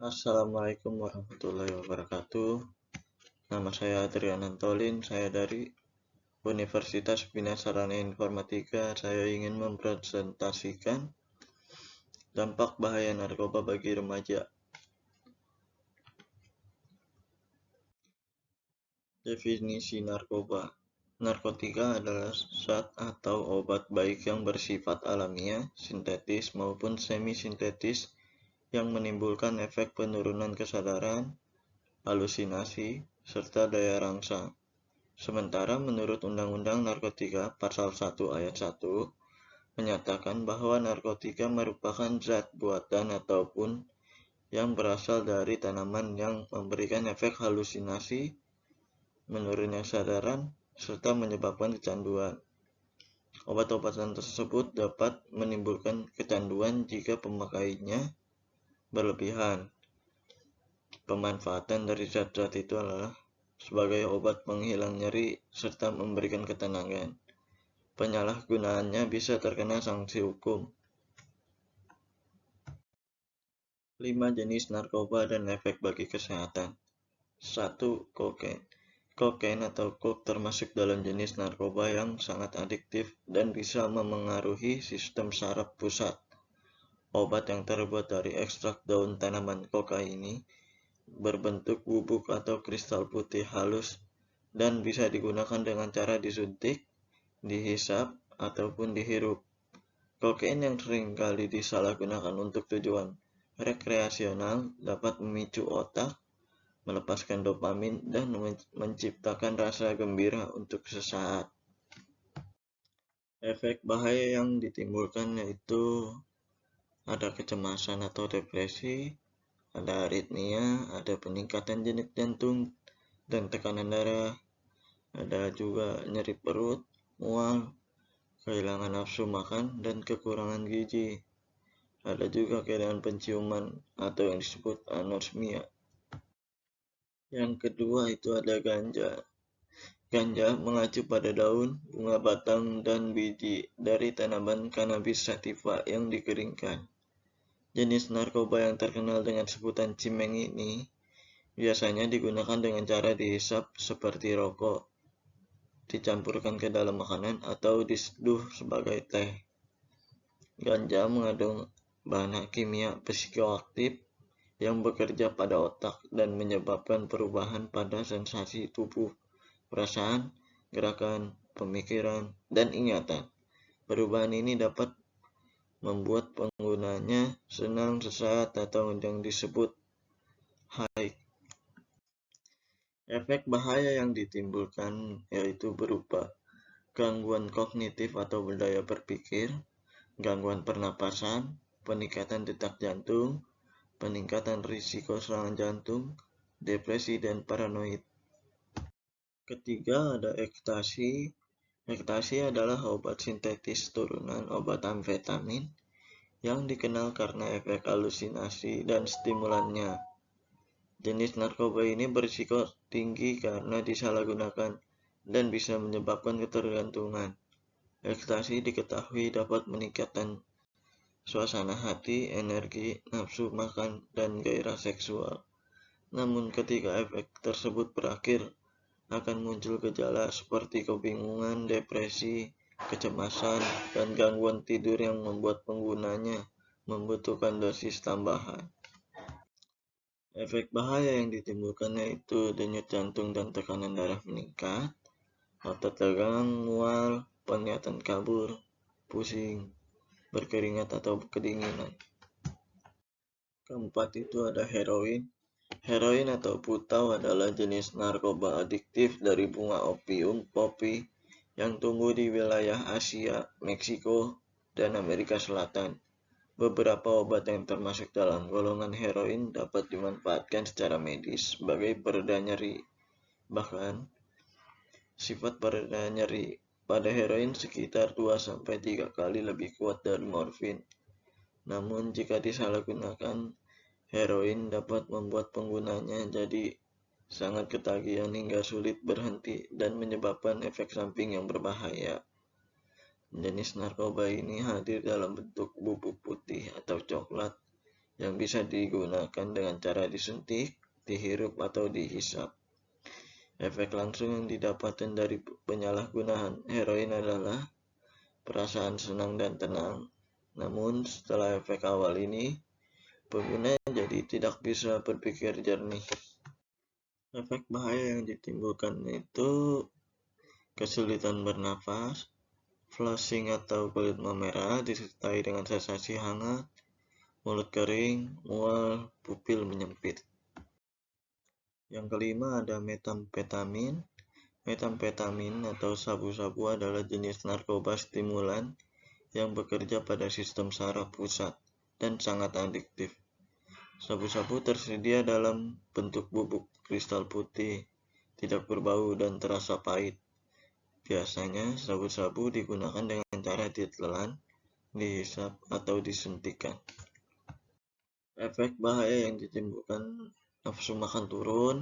Assalamualaikum warahmatullahi wabarakatuh. Nama saya Adrian Antolin, saya dari Universitas Bina Sarana Informatika. Saya ingin mempresentasikan dampak bahaya narkoba bagi remaja. Definisi narkoba. Narkotika adalah zat atau obat baik yang bersifat alamiah, sintetis maupun semi-sintetis yang menimbulkan efek penurunan kesadaran, halusinasi, serta daya rangsang. Sementara menurut Undang-Undang Narkotika Pasal 1 Ayat 1 menyatakan bahwa narkotika merupakan zat buatan ataupun yang berasal dari tanaman yang memberikan efek halusinasi, menurunnya kesadaran, serta menyebabkan kecanduan. Obat-obatan tersebut dapat menimbulkan kecanduan jika pemakaiannya berlebihan. Pemanfaatan dari zat-zat itu adalah sebagai obat penghilang nyeri serta memberikan ketenangan. Penyalahgunaannya bisa terkena sanksi hukum. 5 jenis narkoba dan efek bagi kesehatan. 1. Kokain. Kokain atau coke termasuk dalam jenis narkoba yang sangat adiktif dan bisa memengaruhi sistem saraf pusat. Obat yang terbuat dari ekstrak daun tanaman koka ini berbentuk bubuk atau kristal putih halus dan bisa digunakan dengan cara disuntik, dihisap, ataupun dihirup. Kokain yang seringkali disalahgunakan untuk tujuan rekreasional dapat memicu otak, melepaskan dopamin, dan menciptakan rasa gembira untuk sesaat. Efek bahaya yang ditimbulkan yaitu ada kecemasan atau depresi, ada aritmia, ada peningkatan denyut jantung dan tekanan darah, ada juga nyeri perut, mual, kehilangan nafsu makan, dan kekurangan gizi. Ada juga kehilangan penciuman atau yang disebut anosmia. Yang kedua itu ada ganja. Ganja mengacu pada daun, bunga batang, dan biji dari tanaman cannabis sativa yang dikeringkan. Jenis narkoba yang terkenal dengan sebutan cimeng ini biasanya digunakan dengan cara dihisap seperti rokok, dicampurkan ke dalam makanan, atau diseduh sebagai teh. Ganja mengandung bahan kimia psikoaktif yang bekerja pada otak dan menyebabkan perubahan pada sensasi tubuh, perasaan, gerakan, pemikiran, dan ingatan. Perubahan ini dapat membuat penggunanya senang, sesaat, atau yang disebut high. Efek bahaya yang ditimbulkan yaitu berupa gangguan kognitif atau daya berpikir, gangguan pernapasan, peningkatan detak jantung, peningkatan risiko serangan jantung, depresi, dan paranoid. Ketiga ada ekstasi. Ekstasi adalah obat sintetis turunan obat amfetamin yang dikenal karena efek halusinasi dan stimulannya. Jenis narkoba ini berisiko tinggi karena disalahgunakan dan bisa menyebabkan ketergantungan. Ekstasi diketahui dapat meningkatkan suasana hati, energi, nafsu makan, dan gairah seksual. Namun ketika efek tersebut berakhir, akan muncul gejala seperti kebingungan, depresi, kecemasan, dan gangguan tidur yang membuat penggunanya membutuhkan dosis tambahan. Efek bahaya yang ditimbulkan yaitu denyut jantung dan tekanan darah meningkat, otot tegang, mual, penglihatan kabur, pusing, berkeringat atau kedinginan. Keempat itu ada heroin. Heroin atau putau adalah jenis narkoba adiktif dari bunga opium poppy yang tumbuh di wilayah Asia, Meksiko, dan Amerika Selatan. Beberapa obat yang termasuk dalam golongan heroin dapat dimanfaatkan secara medis sebagai pereda nyeri. Bahkan, sifat pereda nyeri pada heroin sekitar 2-3 kali lebih kuat dari morfin. Namun jika disalahgunakan, heroin dapat membuat penggunanya jadi sangat ketagihan hingga sulit berhenti dan menyebabkan efek samping yang berbahaya. Jenis narkoba ini hadir dalam bentuk bubuk putih atau coklat yang bisa digunakan dengan cara disuntik, dihirup, atau dihisap. Efek langsung yang didapatkan dari penyalahgunaan heroin adalah perasaan senang dan tenang. Namun setelah efek awal ini, pengguna jadi tidak bisa berpikir jernih. Efek bahaya yang ditimbulkan itu kesulitan bernafas, flushing atau kulit memerah disertai dengan sensasi hangat, mulut kering, mual, pupil menyempit. Yang kelima ada metamfetamin. Metamfetamin atau sabu-sabu adalah jenis narkoba stimulan yang bekerja pada sistem saraf pusat dan sangat adiktif. Sabu-sabu tersedia dalam bentuk bubuk kristal putih, tidak berbau dan terasa pahit. Biasanya sabu-sabu digunakan dengan cara ditelan, dihisap, atau disuntikan. Efek bahaya yang ditimbulkan nafsu makan turun,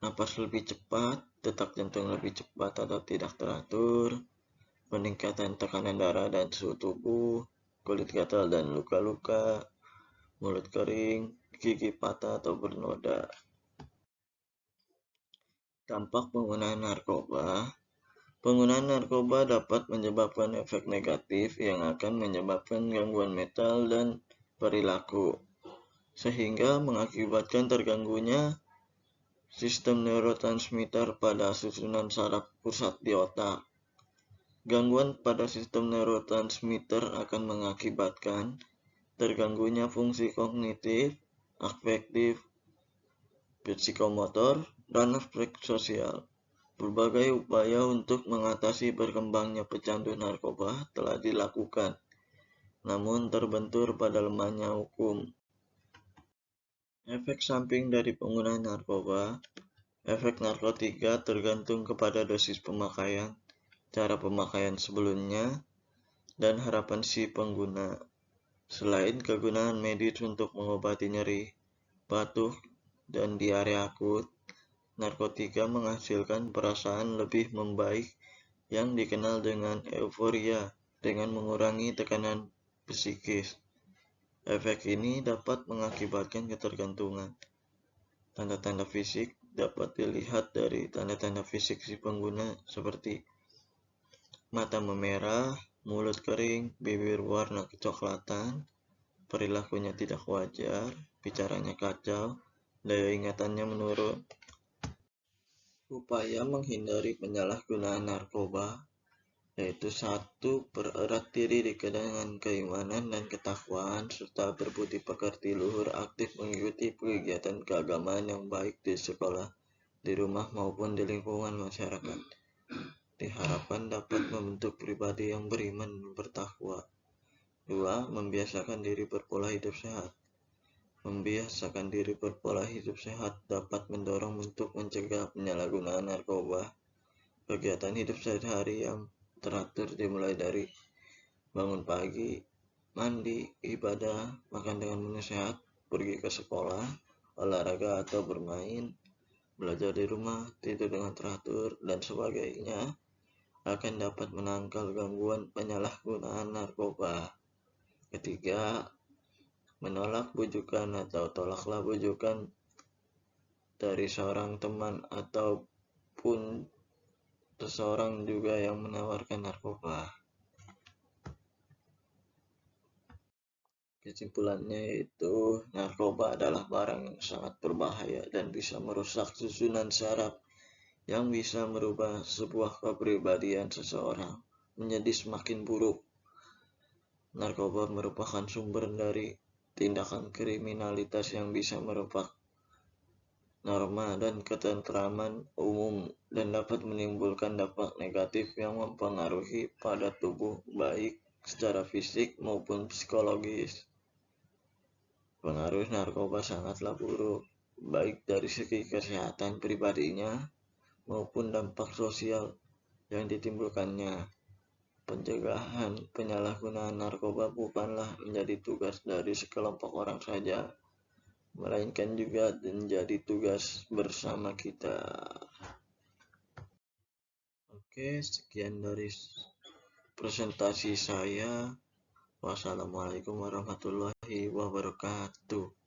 napas lebih cepat, detak jantung lebih cepat atau tidak teratur, peningkatan tekanan darah dan suhu tubuh, kulit gatal dan luka-luka, mulut kering, gigi patah atau bernoda. Dampak penggunaan narkoba. Penggunaan narkoba dapat menyebabkan efek negatif yang akan menyebabkan gangguan mental dan perilaku, sehingga mengakibatkan terganggunya sistem neurotransmitter pada susunan saraf pusat di otak. Gangguan pada sistem neurotransmitter akan mengakibatkan terganggunya fungsi kognitif, afektif, psikomotor, dan aspek sosial. Berbagai upaya untuk mengatasi berkembangnya pecandu narkoba telah dilakukan, namun terbentur pada lemahnya hukum. Efek samping dari penggunaan narkoba. Efek narkotika tergantung kepada dosis pemakaian, cara pemakaian sebelumnya, dan harapan si pengguna. Selain kegunaan medis untuk mengobati nyeri, batuk, dan diare akut, narkotika menghasilkan perasaan lebih membaik yang dikenal dengan euforia dengan mengurangi tekanan psikis. Efek ini dapat mengakibatkan ketergantungan. Tanda-tanda fisik dapat dilihat dari tanda-tanda fisik si pengguna seperti mata memerah, mulut kering, bibir warna kecoklatan, perilakunya tidak wajar, bicaranya kacau, daya ingatannya menurun. Upaya menghindari penyalahgunaan narkoba yaitu 1. Pererat diri dengan keimanan dan ketakwaan serta berbudi pekerti luhur, aktif mengikuti kegiatan keagamaan yang baik di sekolah, di rumah maupun di lingkungan masyarakat. Diharapkan dapat membentuk pribadi yang beriman dan bertakwa. 2. Membiasakan diri berpola hidup sehat. Membiasakan diri berpola hidup sehat dapat mendorong untuk mencegah penyalahgunaan narkoba. Kegiatan hidup sehari-hari yang teratur dimulai dari bangun pagi, mandi, ibadah, makan dengan menu sehat, pergi ke sekolah, olahraga atau bermain, belajar di rumah, tidur dengan teratur, dan sebagainya akan dapat menangkal gangguan penyalahgunaan narkoba. 3. Menolak bujukan atau tolaklah bujukan dari seorang teman ataupun seseorang juga yang menawarkan narkoba. Kesimpulannya yaitu narkoba adalah barang yang sangat berbahaya dan bisa merusak susunan saraf yang bisa merubah sebuah kepribadian seseorang menjadi semakin buruk. Narkoba merupakan sumber dari tindakan kriminalitas yang bisa merusak norma dan ketentraman umum dan dapat menimbulkan dampak negatif yang mempengaruhi pada tubuh baik secara fisik maupun psikologis. Pengaruh narkoba sangatlah buruk, baik dari segi kesehatan pribadinya maupun dampak sosial yang ditimbulkannya. Pencegahan penyalahgunaan narkoba bukanlah menjadi tugas dari sekelompok orang saja, melainkan juga menjadi tugas bersama kita. Oke, sekian dari presentasi saya. Wassalamualaikum warahmatullahi wabarakatuh.